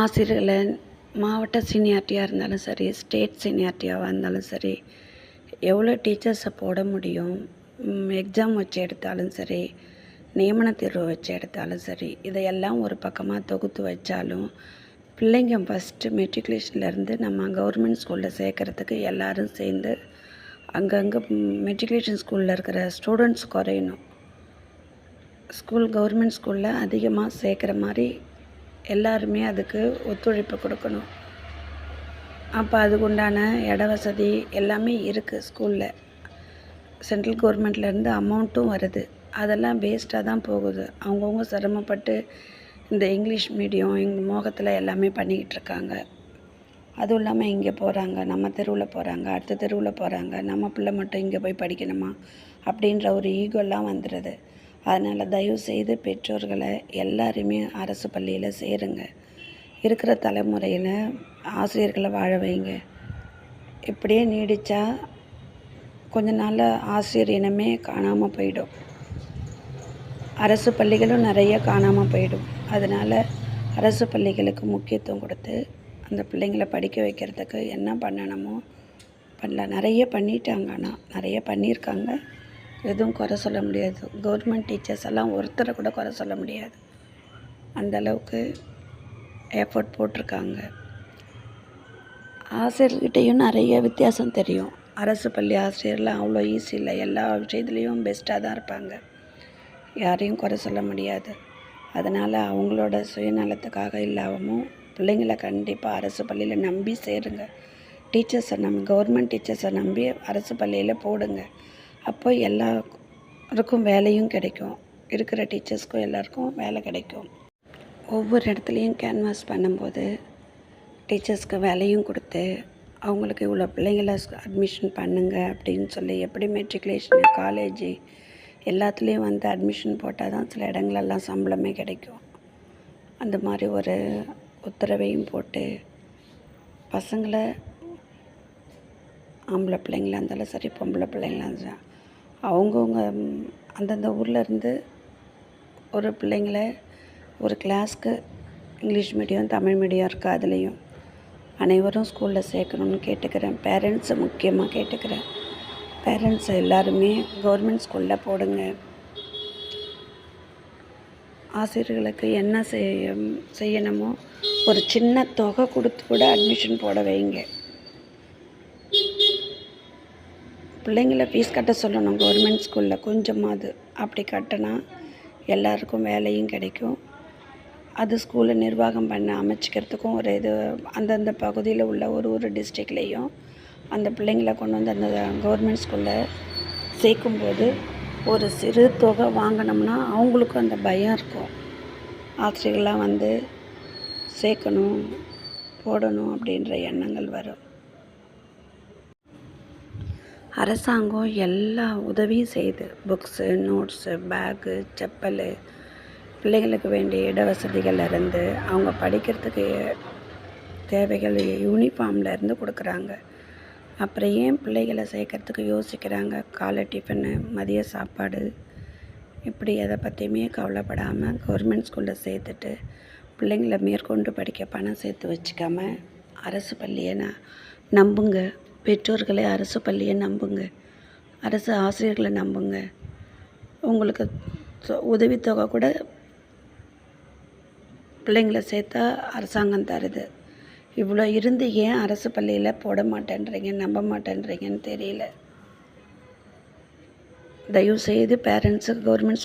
ஆசிரியர்களை மாவட்ட சீனியாரிட்டியாக இருந்தாலும் சரி, ஸ்டேட் சீனியாரிட்டியாக இருந்தாலும் சரி, எவ்வளோ டீச்சர்ஸை போட முடியும், எக்ஸாம் வச்சு எடுத்தாலும் சரி, நியமன தேர்வு வச்சு எடுத்தாலும் சரி, இதையெல்லாம் ஒரு பக்கமாக தொகுத்து வச்சாலும் பிள்ளைங்க ஃபஸ்ட்டு மெட்ரிகுலேஷன்லேருந்து நம்ம கவர்மெண்ட் ஸ்கூலில் சேர்க்குறதுக்கு எல்லோரும் சேர்ந்து அங்கங்கே மெட்ரிகுலேஷன் ஸ்கூலில் இருக்கிற ஸ்டூடெண்ட்ஸ் குறையணும். கவர்மெண்ட் ஸ்கூலில் அதிகமாக சேர்க்குற மாதிரி எல்லாருமே அதுக்கு ஒத்துழைப்பு கொடுக்கணும். அப்போ அதுக்குண்டான இட வசதி எல்லாமே இருக்குது. ஸ்கூலில் சென்ட்ரல் கவர்மெண்ட்லேருந்து அமௌண்ட்டும் வருது. அதெல்லாம் வேஸ்ட்டாக தான் போகுது. அவங்கவுங்க சிரமப்பட்டு இந்த இங்கிலீஷ் மீடியம் எங்கள் மோகத்தில் எல்லாமே பண்ணிக்கிட்டு இருக்காங்க. அதுவும் இல்லாமல் இங்கே போகிறாங்க, நம்ம தெருவில் போகிறாங்க, அடுத்த தெருவில் போகிறாங்க, நம்ம பிள்ளை மட்டும் இங்கே போய் படிக்கணுமா அப்படின்ற ஒரு ஈகோலாம் வந்துடுது. அதனால் தயவுசெய்து பெற்றோர்களை எல்லாருமே அரசு பள்ளியில் சேருங்க. இருக்கிற தலைமுறையில் ஆசிரியர்களை வாழ வைங்க. இப்படியே நீடித்தா கொஞ்ச நாளில் ஆசிரியர் இனமே காணாமல் போயிடும். அரசு பள்ளிகளும் நிறைய காணாமல் போயிடும். அதனால் அரசு பள்ளிகளுக்கு முக்கியத்துவம் கொடுத்து அந்த பிள்ளைங்களை படிக்க வைக்கிறதுக்கு என்ன பண்ணணுமோ பண்ணலாம். நிறைய பண்ணிட்டாங்க, ஆனால் நிறைய பண்ணியிருக்காங்க. எதுவும் குறை சொல்ல முடியாது. கவர்மெண்ட் டீச்சர்ஸ் எல்லாம் ஒருத்தரை கூட குறை சொல்ல முடியாது. அந்தளவுக்கு எஃபர்ட் போட்டிருக்காங்க. ஆசிரியர்கிட்டையும் நிறைய வித்தியாசம் தெரியும். அரசு பள்ளி ஆசிரியர்லாம் அவ்வளோ ஈஸி இல்லை. எல்லா விஷயத்துலேயும் பெஸ்ட்டாக தான் இருப்பாங்க. யாரையும் குறை சொல்ல முடியாது. அதனால் அவங்களோட சுயநலத்துக்காக இல்லாமல் பிள்ளைங்களை கண்டிப்பாக அரசு பள்ளியில் நம்பி சேருங்க. கவர்மெண்ட் டீச்சர்ஸை நம்பி அரசு பள்ளியில் போடுங்க. அப்போ எல்லாருக்கும் வேலையும் கிடைக்கும். இருக்கிற டீச்சர்ஸ்க்கும் எல்லாருக்கும் வேலை கிடைக்கும். ஒவ்வொரு இடத்துலையும் கேன்வாஸ் பண்ணும்போது டீச்சர்ஸ்க்கு வேலையும் கொடுத்து அவங்களுக்கு இவ்வளோ பிள்ளைங்களை அட்மிஷன் பண்ணுங்க அப்படின்னு சொல்லி, எப்படி மெட்ரிகுலேஷனு, காலேஜு எல்லாத்துலேயும் வந்து அட்மிஷன் போட்டால் தான் சில இடங்களெல்லாம் சம்பளமே கிடைக்கும். அந்த மாதிரி ஒரு உத்தரவையும் போட்டு பசங்களை, ஆம்பளை பிள்ளைங்களாக இருந்தாலும் சரி, பொம்பளை பிள்ளைங்களாக இருந்தாலும் அவங்கவுங்க அந்தந்த ஊரில் இருந்து ஒரு பிள்ளைங்கள ஒரு கிளாஸ்க்கு இங்கிலீஷ் மீடியம், தமிழ் மீடியம் இருக்குது. அதுலேயும் அனைவரும் ஸ்கூலில் சேர்க்கணுன்னு கேட்டுக்கிறேன். பேரண்ட்ஸை முக்கியமாக கேட்டுக்கிறேன். பேரண்ட்ஸை எல்லாருமே கவர்மெண்ட் ஸ்கூலில் போடுங்க. ஆசிரியர்களுக்கு என்ன செய்யணுமோ ஒரு சின்ன தொகை கொடுத்து கூட அட்மிஷன் போட வைங்க. பிள்ளைங்கள ஃபீஸ் கட்ட சொல்லணும் கவர்மெண்ட் ஸ்கூலில் கொஞ்சமாவது. அப்படி கட்டினா எல்லாருக்கும் வேலையும் கிடைக்கும். அது ஸ்கூலை நிர்வாகம் பண்ண அமைச்சிக்கிறதுக்கும் ஒரு இது, அந்தந்த பகுதியில் உள்ள ஒரு டிஸ்ட்ரிக்ட்லேயும் அந்த பிள்ளைங்களை கொண்டு வந்து அந்த கவர்மெண்ட் ஸ்கூலில் சேர்க்கும்போது ஒரு சிறு தொகை வாங்கினோம்னா அவங்களுக்கும் அந்த பயம் இருக்கும். ஆசிரியர்களாக வந்து சேர்க்கணும், போடணும் அப்படின்ற எண்ணங்கள் வரும். அரசாங்கம் எல்லா உதவியும் செய்யுது. புக்ஸு, நோட்ஸு, பேக்கு, செப்பல், பிள்ளைங்களுக்கு வேண்டிய இட வசதிகள்லேருந்து அவங்க படிக்கிறதுக்கு தேவைகள் யூனிஃபார்ம்லேருந்து கொடுக்குறாங்க. அப்புறம் ஏன் பிள்ளைகளை சேர்க்கறதுக்கு யோசிக்கிறாங்க? காலை டிஃபனு, மதிய சாப்பாடு, இப்படி எதை பற்றியுமே கவலைப்படாமல் கவர்மெண்ட் ஸ்கூலில் சேர்த்துட்டு பிள்ளைங்களை மேற்கொண்டு படிக்க பணம் சேர்த்து வச்சுக்காம அரசு பள்ளியை நம்புங்க. பெற்றோர்களே அரசு பள்ளியை நம்புங்க. அரசு ஆசிரியர்களை நம்புங்க. உங்களுக்கு உதவித்தொகை கூட பிள்ளைங்களை சேர்த்தா அரசாங்கம் தருது. இவ்வளோ இருந்து ஏன் அரசு பள்ளியில் போட மாட்டேன்றீங்க, நம்ப மாட்டேன்றீங்கன்னு தெரியல. தயவுசெய்து பேரண்ட்ஸு கவர்மெண்ட்